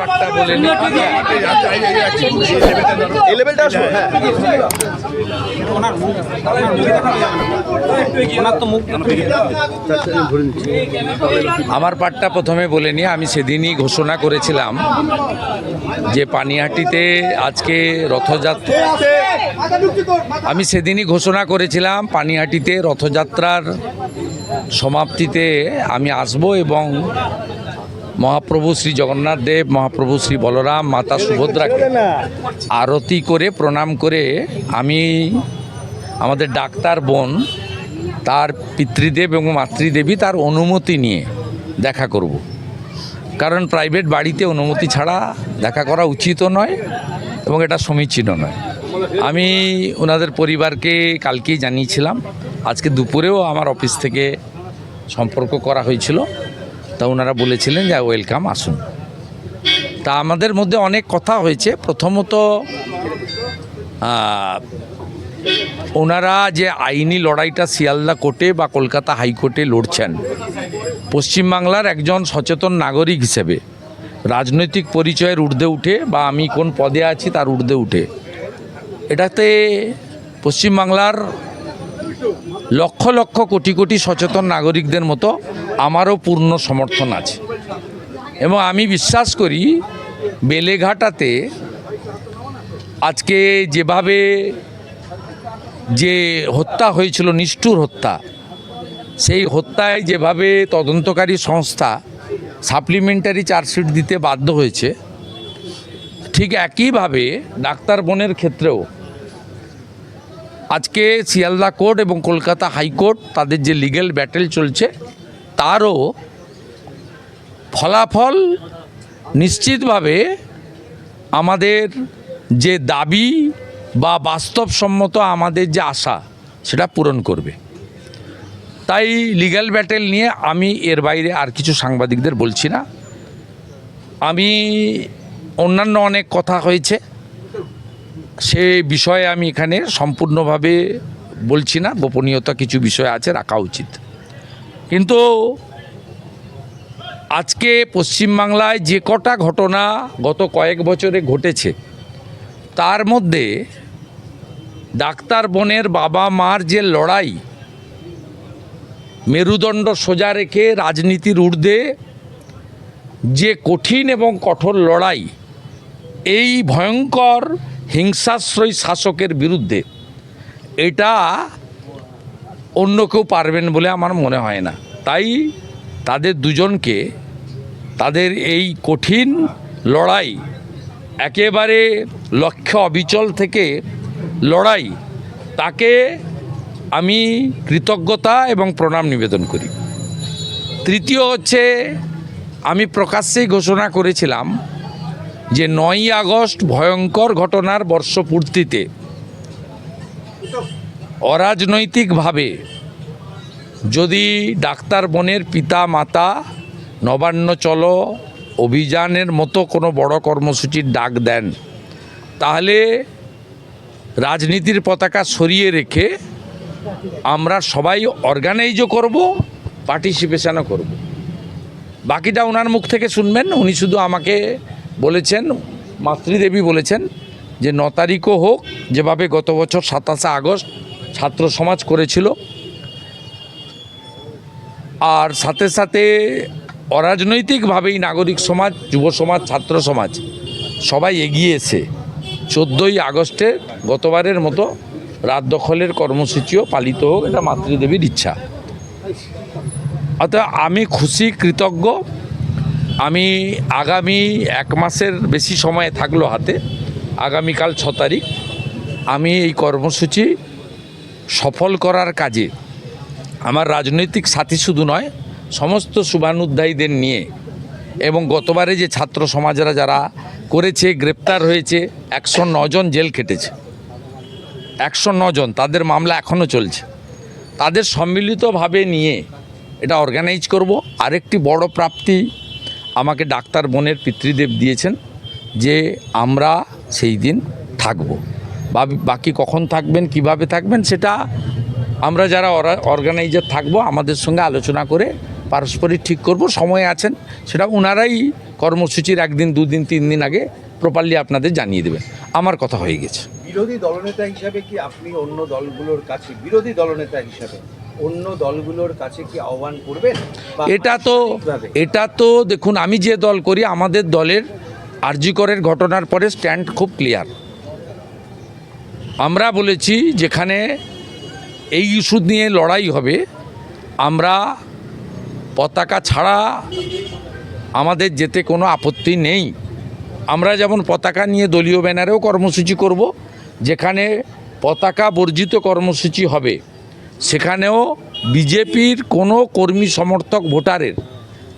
পাঠটা বলে নি। এই লেভেলটা আসো, হ্যাঁ। আমার পাঠটা প্রথমে বলে নিয়ে আমি সেদিনই ঘোষণা করেছিলাম যে পানিহাটিতে আজকে রথযাত্রা, আমি সেদিনই ঘোষণা করেছিলাম পানিহাটিতে রথযাত্রার সমাপ্তিতে আমি আসব এবং মহাপ্রভু শ্রী জগন্নাথ দেব, মহাপ্রভু শ্রী বলরাম, মাতা সুভদ্রাকে আরতি করে প্রণাম করে আমি আমাদের ডাক্তার বোন তার পিতৃদেব এবং মাতৃদেবী তার অনুমতি নিয়ে দেখা করব। কারণ প্রাইভেট বাড়িতে অনুমতি ছাড়া দেখা করা উচিতও নয় এবং এটা সমীচীনও নয়। আমি ওনাদের পরিবারকে কালকেই জানিয়েছিলাম, আজকে দুপুরেও আমার অফিস থেকে সম্পর্ক করা হয়েছিল, তা ওনারা বলেছিলেন যে ওয়েলকাম, আসুন। তা আমাদের মধ্যে অনেক কথা হয়েছে। প্রথমত ওনারা যে আইনি লড়াইটা শিয়ালদা কোর্টে বা কলকাতা হাইকোর্টে লড়ছেন, পশ্চিমবাংলার একজন সচেতন নাগরিক হিসেবে রাজনৈতিক পরিচয়ের ঊর্ধ্বে উঠে বা আমি কোন পদে আছি তার ঊর্ধ্বে উঠে, এটাতে পশ্চিমবাংলার লক্ষ লক্ষ কোটি কোটি সচেতন নাগরিকদের মতো আমারও পূর্ণ সমর্থন আছে। এবং আমি বিশ্বাস করি বেলেঘাটাতে আজকে যেভাবে যে হত্যা হয়েছিল, নিষ্ঠুর হত্যা, সেই হত্যায় যেভাবে তদন্তকারী সংস্থা সাপ্লিমেন্টারি চার্জশিট দিতে বাধ্য হয়েছে, ঠিক একইভাবে ডাক্তার বোনের ক্ষেত্রেও আজকে শিয়ালদা কোর্ট এবং কলকাতা হাইকোর্ট তাদের যে লিগ্যাল ব্যাটেল চলছে তারও ফলাফল নিশ্চিতভাবে আমাদের যে দাবি বা বাস্তবসম্মত আমাদের যে আশা সেটা পূরণ করবে। তাই লিগ্যাল ব্যাটেল নিয়ে আমি এর বাইরে আর কিছু সাংবাদিকদের বলছি না। আমি অন্যান্য অনেক কথা হয়েছে, সে বিষয়ে আমি এখানে সম্পূর্ণভাবে বলছি না, গোপনীয়তা কিছু বিষয় আছে, রাখা উচিত। কিন্তু আজকে পশ্চিমবাংলায় যে কটা ঘটনা গত কয়েক বছরে ঘটেছে, তার মধ্যে ডাক্তার বোনের বাবা মার যে লড়াই, মেরুদণ্ড সোজা রেখে রাজনীতির ঊর্ধ্বে যে কঠিন এবং কঠোর লড়াই, এই ভয়ঙ্কর হিংসাশ্রয়ী শাসকের বিরুদ্ধে, এটা অন্য কেউ পারবেন বলে আমার মনে হয় না। তাই তাদের দুজনকে তাদের এই কঠিন লড়াই, একেবারে লক্ষ্য অবিচল থেকে লড়াই, তাকে আমি কৃতজ্ঞতা এবং প্রণাম নিবেদন করি। তৃতীয় হচ্ছে, আমি প্রকাশ্যেই ঘোষণা করেছিলাম যে 9ই আগস্ট ভয়ঙ্কর ঘটনার বর্ষপূর্তিতে অরাজনৈতিকভাবে যদি ডাক্তার বোনের পিতা মাতা নবান্ন চলো অভিযানের মতো কোনো বড় কর্মসূচির ডাক দেন, তাহলে রাজনীতির পতাকা সরিয়ে রেখে আমরা সবাই অর্গানাইজও করব, পার্টিসিপেশনও করব। বাকিটা ওনার মুখ থেকে শুনবেন। উনি শুধু আমাকে বলেছেন, মাতৃদেবী বলেছেন যে 9 তারিখও হোক, যেভাবে গত বছর 27শে আগস্ট ছাত্র সমাজ করেছিল, আর সাথে সাথে অরাজনৈতিকভাবেই নাগরিক সমাজ, যুব সমাজ, ছাত্র সমাজ সবাই এগিয়ে এসে 14ই আগস্টে গতবারের মতো রাত দখলের কর্মসূচিও পালিত হোক, এটা মাতৃদেবীর ইচ্ছা। অর্থাৎ আমি খুশি, কৃতজ্ঞ। আমি আগামী 1 মাসের বেশি সময় থাকলো হাতে, আগামীকাল 6 তারিখ আমি এই কর্মসূচি সফল করার কাজে আমার রাজনৈতিক সাথী শুধু নয়, সমস্ত শুভানুধ্যায়ীদের নিয়ে, এবং গতবারে যে ছাত্র সমাজরা যারা করেছে, গ্রেপ্তার হয়েছে, 109 জন জেল খেটেছে, 109 জন, তাদের মামলা এখনও চলছে, তাদের সম্মিলিতভাবে নিয়ে এটা অর্গানাইজ করব। আরেকটি বড় প্রাপ্তি আমাকে ডাক্তার বোনের পিতৃদেব দিয়েছেন যে আমরা সেই দিন থাকব। বাকি কখন থাকবেন, কিভাবে থাকবেন, সেটা আমরা যারা অর্গানাইজার থাকবো আমাদের সঙ্গে আলোচনা করে পারস্পরিক ঠিক করব। সময় আছেন, সেটা ওনারাই কর্মসূচির একদিন, দুদিন, 3 দিন আগে প্রপারলি আপনাদের জানিয়ে দেবেন। আমার কথা হয়ে গেছে। বিরোধী দলনেতা হিসাবে কি আপনি অন্য দলগুলোর কাছে, বিরোধী দলনেতা হিসাবে অন্য দলগুলোর কাছে কি আহ্বান করবেন? এটা তো দেখুন, আমি যে দল করি, আমাদের দলের আরজি করের ঘটনার পরে স্ট্যান্ড খুব ক্লিয়ার। আমরা বলেছি যেখানে এই ইস্যু নিয়ে লড়াই হবে, আমরা পতাকা ছাড়া আমাদের যেতে কোনো আপত্তি নেই। আমরা যেমন পতাকা নিয়ে দলীয় ব্যানারেও কর্মসূচি করব, যেখানে পতাকা বর্জিত কর্মসূচি হবে সেখানেও বিজেপির কোনো কর্মী সমর্থক ভোটারের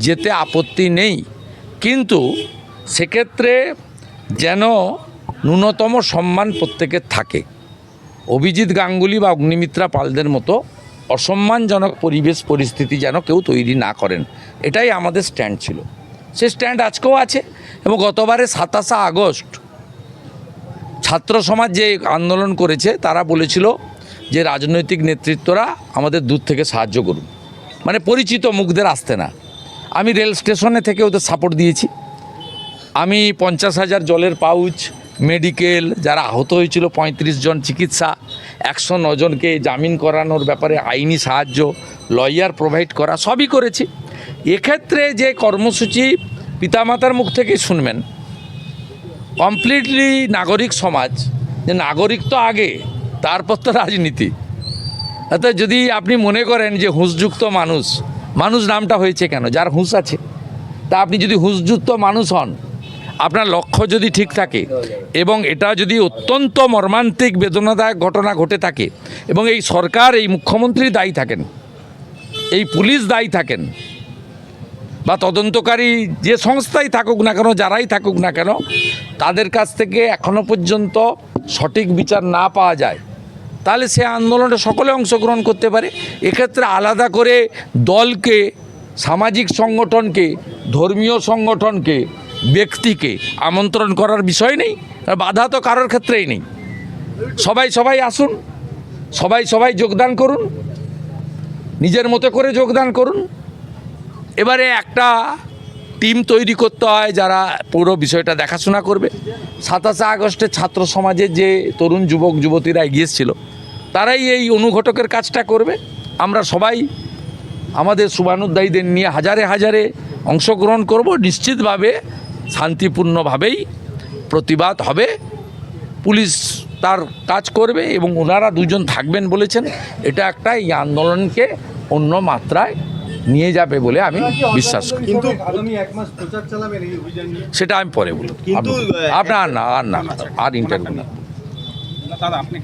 যেতে আপত্তি নেই। কিন্তু সেক্ষেত্রে যেন ন্যূনতম সম্মান প্রত্যেকের থাকে। অভিজিৎ গাঙ্গুলি বা অগ্নিমিত্রা পালদের মতো অসম্মানজনক পরিস্থিতি যেন কেউ তৈরি না করেন, এটাই আমাদের স্ট্যান্ড ছিল। সে স্ট্যান্ড আজকেও আছে। এবং গতবারে 27 আগস্ট ছাত্র সমাজ যে আন্দোলন করেছে, তারা বলেছিল যে রাজনৈতিক নেতৃত্বরা আমাদের দূর থেকে সাহায্য করুন, মানে পরিচিত মুখদের আসতে না। আমি রেল স্টেশনে থেকে ওদের সাপোর্ট দিয়েছি। আমি 50,000 জলের পাউচ, মেডিকেল, যারা আহত হয়েছিল 35 জন চিকিৎসা, 109 জনকে জামিন করানোর ব্যাপারে আইনি সাহায্য, লয়ার প্রোভাইড করা, সবই করেছি। এক্ষেত্রে যে কর্মসূচি পিতামাতার মুখ থেকে শুনবেন, কমপ্লিটলি নাগরিক সমাজ, যে নাগরিক তো আগে, তারপর তো রাজনীতি। অর্থাৎ যদি আপনি মনে করেন যে হুঁশযুক্ত মানুষ, মানুষ নামটা হয়েছে কেন? যার হুঁশ আছে। তা আপনি যদি হুঁশযুক্ত মানুষ হন, আপনার লক্ষ্য যদি ঠিক থাকে, এবং এটা যদি অত্যন্ত মর্মান্তিক বেদনাদায়ক ঘটনা ঘটে থাকে, এবং এই সরকার, এই মুখ্যমন্ত্রী দায়ী থাকেন, এই পুলিশ দায়ী থাকেন, বা তদন্তকারী যে সংস্থাই থাকুক না কেন, যারাই থাকুক না কেন, তাদের কাছ থেকে এখনো পর্যন্ত সঠিক বিচার না পাওয়া যায়, তাহলে সে আন্দোলনে সকলে অংশগ্রহণ করতে পারে। এক্ষেত্রে আলাদা করে দলকে, সামাজিক সংগঠনকে, ধর্মীয় সংগঠনকে, ব্যক্তিকে আমন্ত্রণ করার বিষয় নেই। বাধা তো কারোর ক্ষেত্রেই নেই। সবাই আসুন, সবাই যোগদান করুন, নিজের মতো করে যোগদান করুন। এবারে একটা টিম তৈরি করতে হয় যারা পুরো বিষয়টা দেখাশোনা করবে। 27 আগস্টে ছাত্র সমাজের যে তরুণ যুবক যুবতীরা এগিয়েছিল, তারাই এই অনুঘটকের কাজটা করবে। আমরা সবাই আমাদের শুভানুধ্যায়ীদের নিয়ে হাজারে হাজারে অংশগ্রহণ করব। নিশ্চিতভাবে শান্তিপূর্ণভাবেই প্রতিবাদ হবে, পুলিশ তার কাজ করবে, এবং ওনারা 2 জন থাকবেন বলেছেন। এটা একটা এই আন্দোলনকে অন্য মাত্রায় নিয়ে যাবে বলে আমি বিশ্বাস করি। কিন্তু আগামী 1 মাস প্রচার চালাবেন এই অভিযান নিয়ে? সেটা আমি পরে বলব। কিন্তু আপনার না আর ইন্টারভিউ না, আপনি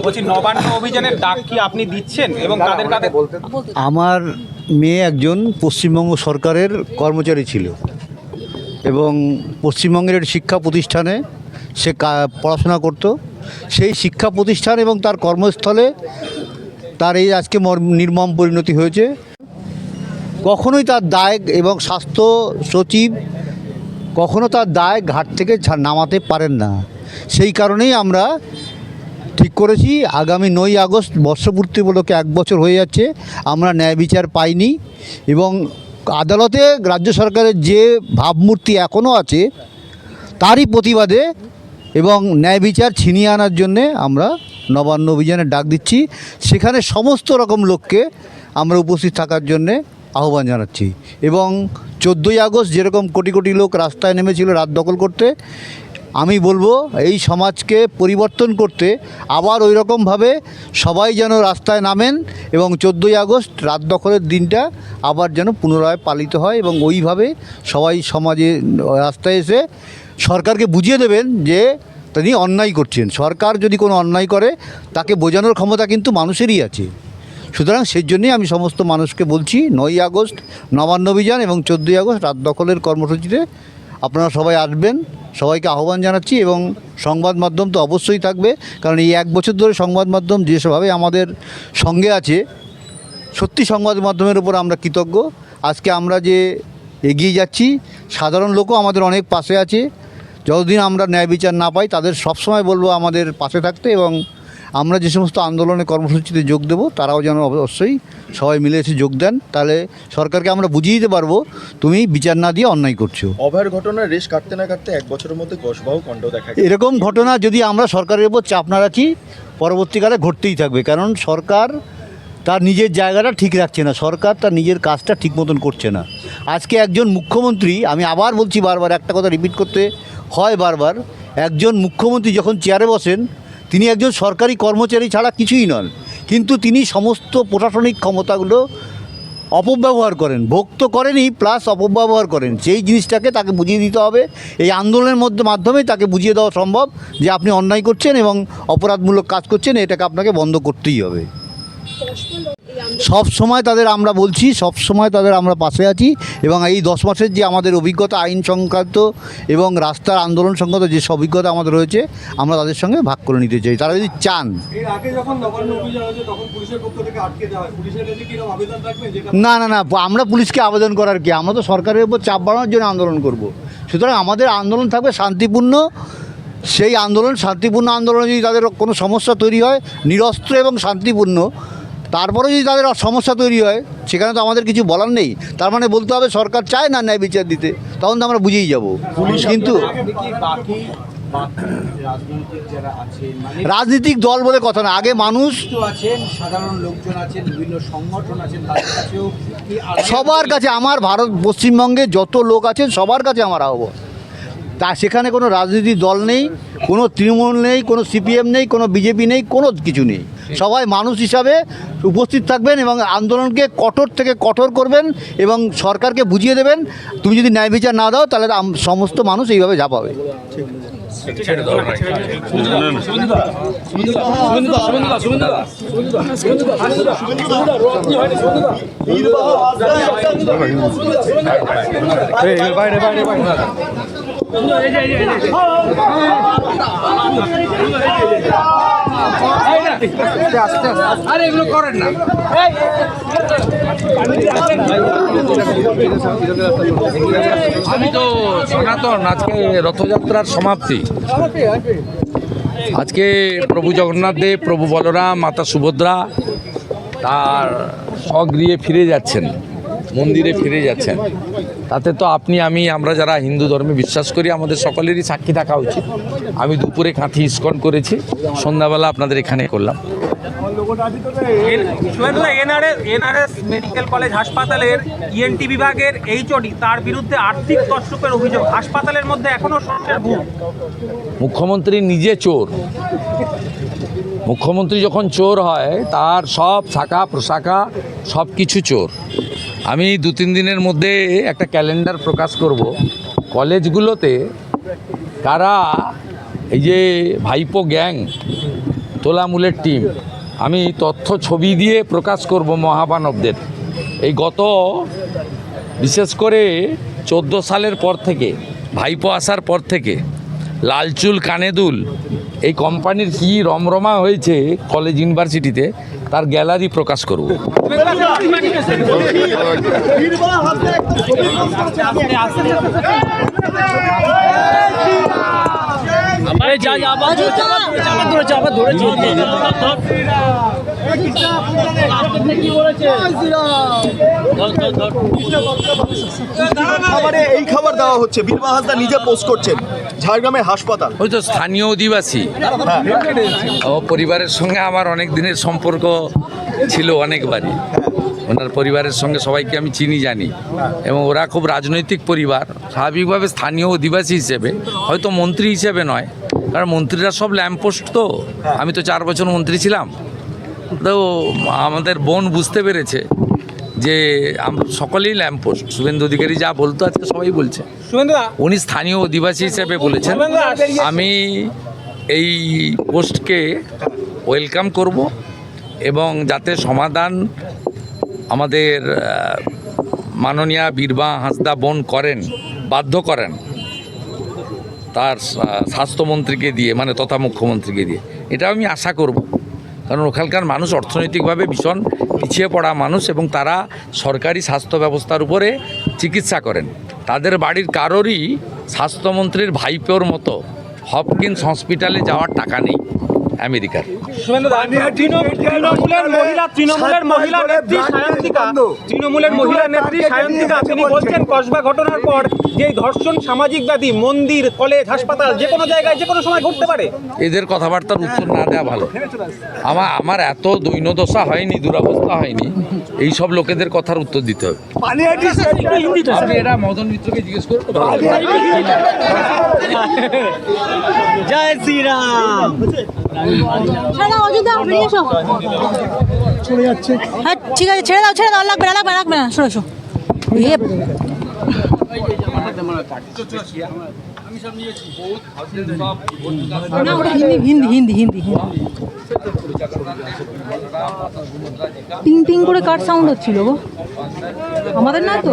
বলছি, নবান্ন অভিযানের ডাক কি আপনি দিচ্ছেন এবং তাদের কাছে? আমার মেয়ে একজন পশ্চিমবঙ্গ সরকারের কর্মচারী ছিল, এবং পশ্চিমবঙ্গের শিক্ষা প্রতিষ্ঠানে সে পড়াশোনা করত। সেই শিক্ষা প্রতিষ্ঠান এবং তার কর্মস্থলে তার এই আজকে নির্মম পরিণতি হয়েছে। কখনোই তার দায়, এবং স্বাস্থ্য সচিব কখনো তার দায় ঘাট থেকে নামাতে পারেন না। সেই কারণেই আমরা ঠিক করেছি আগামী 9ই আগস্ট বর্ষপূর্তি উপলক্ষে 1 বছর হয়ে যাচ্ছে, আমরা ন্যায় বিচার পাইনি, এবং আদালতে রাজ্য সরকারের যে ভাবমূর্তি এখনও আছে তারই প্রতিবাদে এবং ন্যায় বিচার ছিনিয়ে আনার জন্যে আমরা নবান্ন অভিযানের ডাক দিচ্ছি। সেখানে সমস্ত রকম লোককে আমরা উপস্থিত থাকার জন্যে আহ্বান জানাচ্ছি। এবং 14ই আগস্ট যেরকম কোটি কোটি লোক রাস্তায় নেমেছিল রাত দখল করতে, আমি বলবো এই সমাজকে পরিবর্তন করতে আবার ওই রকমভাবে সবাই যেন রাস্তায় নামেন, এবং 14ই আগস্ট রাত দখলের দিনটা আবার যেন পুনরায় পালিত হয়, এবং ওইভাবে সবাই সমাজে রাস্তায় এসে সরকারকে বুঝিয়ে দেবেন যে তিনি অন্যায় করছেন। সরকার যদি কোনো অন্যায় করে তাকে বোঝানোর ক্ষমতা কিন্তু মানুষেরই আছে। সুতরাং সেই জন্যই আমি সমস্ত মানুষকে বলছি 9ই আগস্ট নবান্ন অভিযান এবং 14ই আগস্ট রাত দখলের কর্মসূচিতে আপনারা সবাই আসবেন, সবাইকে আহ্বান জানাচ্ছি। এবং সংবাদ মাধ্যম তো অবশ্যই থাকবে, কারণ এই 1 বছর ধরে সংবাদ মাধ্যম যেভাবে আমাদের সঙ্গে আছে, সত্যি সংবাদ মাধ্যমের উপর আমরা কৃতজ্ঞ। আজকে আমরা যে এগিয়ে যাচ্ছি, সাধারণ লোকও আমাদের অনেক পাশে আছে। যতদিন আমরা ন্যায় বিচার না পাই তাদের সবসময় বলবো আমাদের পাশে থাকতে, এবং আমরা যে সমস্ত আন্দোলনে কর্মসূচিতে যোগ দেবো তারাও যেন অবশ্যই সবাই মিলে এসে যোগ দেন, তাহলে সরকারকে আমরা বুঝিয়ে দিতে পারবো তুমি বিচার না দিয়ে অন্যায় করছো। অভয়ের ঘটনার রেশ কাটতে না কাটতে 1 বছরের মধ্যে কসবাহ কাণ্ড দেখা গেছে। এরকম ঘটনা যদি আমরা সরকারের উপর চাপ না রাখি পরবর্তীকালে ঘটতেই থাকবে, কারণ সরকার তার নিজের জায়গাটা ঠিক রাখছে না, সরকার তার নিজের কাজটা ঠিক মতন করছে না। আজকে একজন মুখ্যমন্ত্রী, আমি আবার বলছি বারবার একটা কথা রিপিট করতে হয় বারবার, একজন মুখ্যমন্ত্রী যখন চেয়ারে বসেন তিনি একজন সরকারি কর্মচারী ছাড়া কিছুই নন, কিন্তু তিনি সমস্ত প্রশাসনিক ক্ষমতাগুলো অপব্যবহার করেন, ভোগ তো করেনই প্লাস অপব্যবহার করেন। সেই জিনিসটাকে তাকে বুঝিয়ে দিতে হবে, এই আন্দোলনের মাধ্যমেই তাকে বুঝিয়ে দেওয়া সম্ভব যে আপনি অন্যায় করছেন এবং অপরাধমূলক কাজ করছেন, এটাকে আপনাকে বন্ধ করতেই হবে। সব সময় তাদের আমরা বলছি, সব সময় তাদের আমরা পাশে আছি, এবং এই 10 মাসের যে আমাদের অভিজ্ঞতা আইন সংক্রান্ত এবং রাস্তার আন্দোলন সংক্রান্ত যে অভিজ্ঞতা আমাদের রয়েছে আমরা তাদের সঙ্গে ভাগ করে নিতে চাই, তারা যদি চান। এর আগে যখন নবান্ন অভিযান হয়েছে তখন পুলিশের পক্ষ থেকে আটকে দেওয়া হয়, পুলিশের কাছে কি এরকম আবেদন থাকবে যেটা না না না, আমরা পুলিশকে আবেদন করার কি, আমরা তো সরকারের উপর চাপ বাড়ানোর জন্য আন্দোলন করব। সুতরাং আমাদের আন্দোলন থাকবে শান্তিপূর্ণ, সেই আন্দোলন শান্তিপূর্ণ আন্দোলনে যদি তাদের কোনো সমস্যা তৈরি হয় নিরস্ত্র এবং শান্তিপূর্ণ, তারপরে যদি তাদের সমস্যা তৈরি হয় সেখানে তো আমাদের কিছু বলার নেই। তার মানে বলতে হবে সরকার চায় না ন্যায় বিচার দিতে, তখন তো আমরা বুঝেই যাব। কিন্তু আপনি কি বাকি রাজনৈতিক যারা আছেন মানে রাজনৈতিক দল বলে কথা না, আগে মানুষ আছেন, সাধারণ লোকজন আছেন, বিভিন্ন সংগঠন আছেন, তাদের কাছেও কি সবার কাছে, আমার ভারত পশ্চিমবঙ্গে যত লোক আছেন সবার কাছে আমার আহ্বান, তা সেখানে কোনো রাজনৈতিক দল নেই, কোনো তৃণমূল নেই, কোনো সিপিএম নেই, কোনো বিজেপি নেই, কোনো কিছু নেই। সবাই মানুষ হিসাবে উপস্থিত থাকবেন এবং আন্দোলনকে কঠোর থেকে কঠোর করবেন এবং সরকারকে বুঝিয়ে দেবেন তুমি যদি ন্যায় বিচার না দাও তাহলে সমস্ত মানুষ এইভাবে ঝাঁপাবে। ছেড়ে দাও না। আরে এগুলো করেন না। আমি তো সনাতন, আজকে রথযাত্রার সমাপ্তি, আজকে প্রভু জগন্নাথ দেব, প্রভু বলরাম, মাতা সুভদ্রা তার স্বগৃহে ফিরে যাচ্ছেন, মন্দিরে ফিরে যাচ্ছেন। তাতে তো আপনি আমি আমরা যারা হিন্দু ধর্মে বিশ্বাস করি আমাদের সকলেরই সাক্ষী থাকা উচিত। আমি দুপুরে কাঁথি ইস্কন করেছি, সন্ধ্যাবেলা আপনাদের এখানে করলাম। এনআরএস মেডিকেল কলেজ হাসপাতালের ইএনটি বিভাগের এইচওডি তার বিরুদ্ধে আর্থিক তছরূপের অভিযোগ, হাসপাতালের মধ্যে এখনো সন্ত্রাসের ভূত। মুখ্যমন্ত্রী নিজে চোর, মুখ্যমন্ত্রী যখন চোর হয় তার সব শাখা প্রশাখা সব কিছু চোর। আমি 2-3 দিনের মধ্যে একটা ক্যালেন্ডার প্রকাশ করব কলেজগুলোতে কারা এই যে ভাইপো গ্যাং, তোলামূলের টিম, আমি তথ্য ছবি দিয়ে প্রকাশ করব মহামানবদের। এই গত বিশেষ করে 14 সালের পর থেকে, ভাইপো আসার পর থেকে লালচুল কানেদুল এই কোম্পানির কি রমরমা হয়েছে কলেজ ইউনিভার্সিটিতে তার গ্যালারি প্রকাশ করব। খাবারে এই খাবার দেওয়া হচ্ছে, বীরবা হাসদা নিজে পোস্ট করছেন, ঝাড়গ্রামের হাসপাতাল। ওই তো স্থানীয় অধিবাসী, ও পরিবারের সঙ্গে আমার অনেক দিনের সম্পর্ক ছিল, অনেকবারই ওনার পরিবারের সঙ্গে সবাইকে আমি চিনি জানি, এবং ওরা খুব রাজনৈতিক পরিবার। স্বাভাবিকভাবে স্থানীয় অধিবাসী হিসেবে, হয়তো মন্ত্রী হিসেবে নয়, কারণ মন্ত্রীরা সব ল্যাম্পপোস্ট, তো আমি তো 4 বছর মন্ত্রী ছিলাম। তো আমাদের বোন বুঝতে পেরেছে যে আমরা সকলেই ল্যাম্পপোস্ট। শুভেন্দু অধিকারী যা বলতো আজকে সবাই বলছে, উনি স্থানীয় অধিবাসী হিসেবে বলেছেন। আমি এই পোস্টকে ওয়েলকাম করব এবং যাতে সমাধান আমাদের মাননীয়া বীরবা হাঁসদা বোন করেন, বাধ্য করেন তার স্বাস্থ্যমন্ত্রীকে দিয়ে, মানে তথা মুখ্যমন্ত্রীকে দিয়ে, এটা আমি আশা করব। কারণ ওখানকার মানুষ অর্থনৈতিকভাবে ভীষণ পিছিয়ে পড়া মানুষ এবং তারা সরকারি স্বাস্থ্য ব্যবস্থার উপরে চিকিৎসা করেন। তাদের বাড়ির কারোরই স্বাস্থ্যমন্ত্রীর ভাইপোর মতো হপকিন্স হসপিটালে যাওয়ার টাকা নেই। আমেরিকার। শুভেন্দু দা, তৃণমূলের মহিলা নেত্রী সায়ন্তিকা তিনি বলছেন কসবা ঘটনার পর যে এই ধর্ষণ, সামাজিক ব্যাধি মন্দির, কলেজ, হাসপাতাল যে কোনো জায়গায় যে কোনো সময় ঘটতে পারে। এদের কথাবার্তার উত্তর না দেওয়া ভালো। আমার এত দৈন্যদশা হয়নি, দুরবস্থা হয়নি, এই সব লোকেদের কথার উত্তর দিতে হবে। আপনি এটা মদন মিত্রকে জিজ্ঞেস করুন। জয় শ্রীরাম। হ্যাঁ ঠিক আছে, ছেড়ে দাও আর লাগবে না শোনো না, ওটা হিন্দি টিং টিং করে কার সাউন্ড হচ্ছিল গো, আমাদের না তো।